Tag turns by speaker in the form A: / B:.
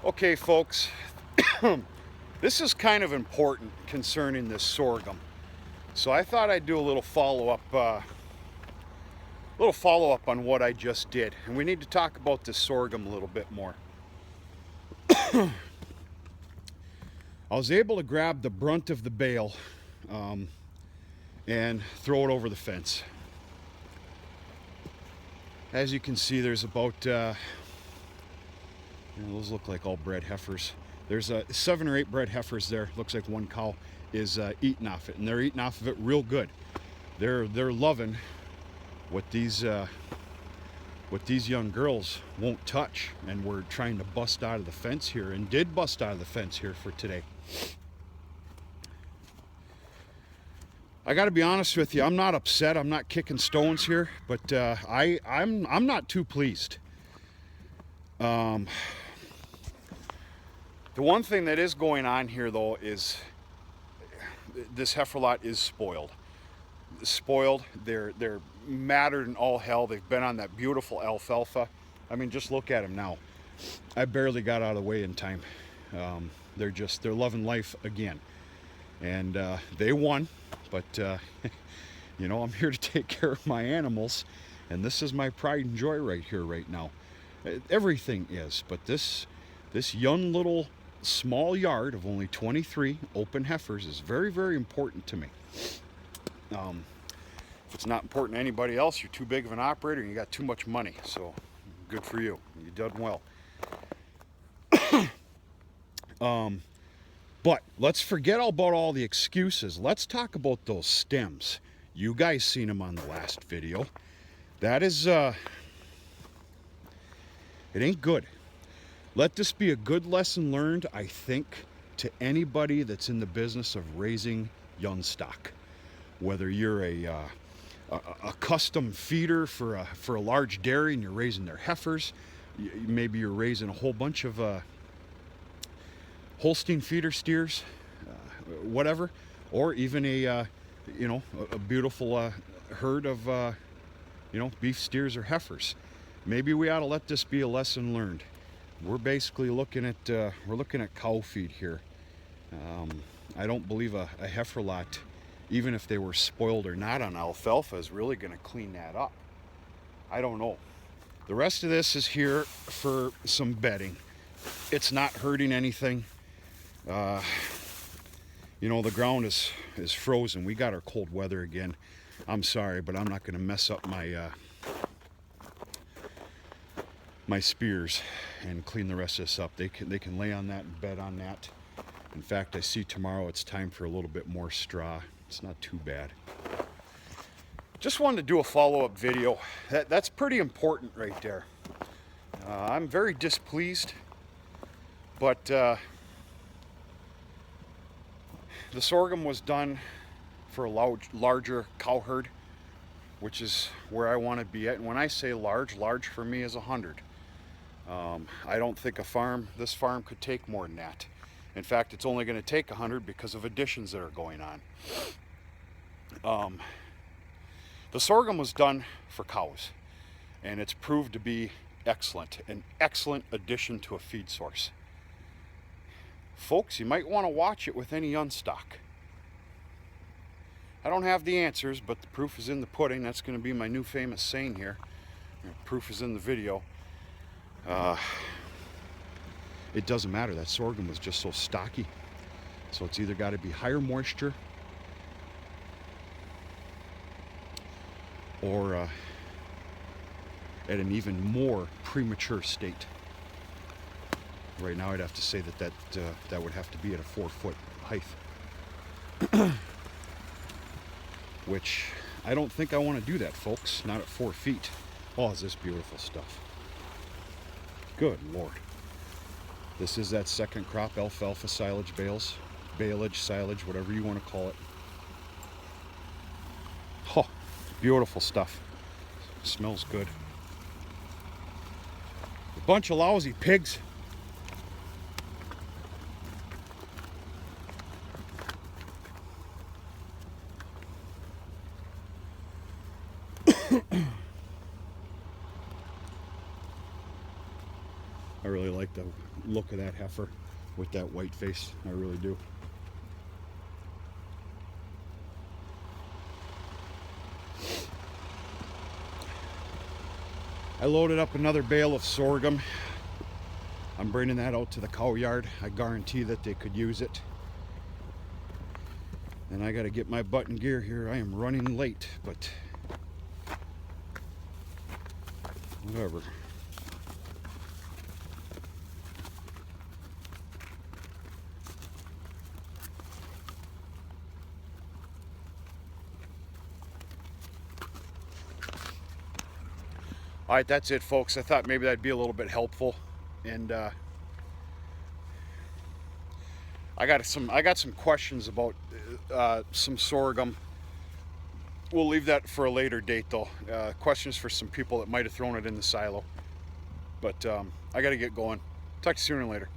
A: Okay, folks, this is kind of important concerning this sorghum. So I thought I'd do a little follow-up on what I just did. And we need to talk about this sorghum a little bit more. I was able to grab the brunt of the bale and throw it over the fence. As you can see, there's about those look like all bred heifers. There's 7 or 8 bred heifers there. Looks like one cow is eating off it, and they're eating off of it real good. They're loving what these young girls won't touch, and we're trying to bust out of the fence here, and did bust out of the fence here for today. I got to be honest with you, I'm not upset. I'm not kicking stones here, but I'm not too pleased. The one thing that is going on here, though, is this heifer lot is spoiled. They're mattered and all hell. They've been on that beautiful alfalfa. I mean, just look at them now. I barely got out of the way in time. They're loving life again, and they won. But you know, I'm here to take care of my animals, and this is my pride and joy right here, right now. Everything is, but this young little small yard of only 23 open heifers is very, very important to me. If it's not important to anybody else, you're too big of an operator and you got too much money. So good for you. You done well. But let's forget about all the excuses. Let's talk about those stems. You guys seen them on the last video. That is, it ain't good. Let this be a good lesson learned, I think, to anybody that's in the business of raising young stock. Whether you're a custom feeder for a large dairy and you're raising their heifers, maybe you're raising a whole bunch of Holstein feeder steers, whatever, or even a beautiful herd of beef steers or heifers. Maybe we ought to let this be a lesson learned. We're basically looking at cow feed here. I don't believe a heifer lot, even if they were spoiled or not on alfalfa, is really going to clean that up. I don't know. The rest of this is here for some bedding. It's not hurting anything. The ground is frozen. We got our cold weather again. I'm sorry, but I'm not going to mess up my spears and clean the rest of this up. They can lay on that and bed on that. In fact, I see tomorrow it's time for a little bit more straw. It's not too bad. Just wanted to do a follow-up video. That's pretty important right there. I'm very displeased, but the sorghum was done for a larger cow herd, which is where I want to be at. And when I say large for me is 100. I don't think this farm could take more than that. In fact, it's only going to take 100 because of additions that are going on. The sorghum was done for cows, and it's proved to be excellent, an excellent addition to a feed source. Folks, you might want to watch it with any young stock. I don't have the answers, but the proof is in the pudding. That's going to be my new famous saying here. Proof is in the video. It doesn't matter. That sorghum was just so stocky. So it's either got to be higher moisture or at an even more premature state. Right now I'd have to say that would have to be at a 4-foot height. Which I don't think I want to do that, folks. Not at 4 feet. Oh, is this beautiful stuff. Good Lord. This is that second crop alfalfa silage baleage, silage, whatever you want to call it. Oh, beautiful stuff. Smells good. A bunch of lousy pigs. I really like the look of that heifer with that white face. I really do. I loaded up another bale of sorghum. I'm bringing that out to the cow yard. I guarantee that they could use it. And I got to get my butt in gear here. I am running late, but whatever. All right, that's it, folks. I thought maybe that'd be a little bit helpful, and I got some questions about some sorghum. We'll leave that for a later date, though. Questions for some people that might have thrown it in the silo. But I got to get going. Talk to you sooner or later.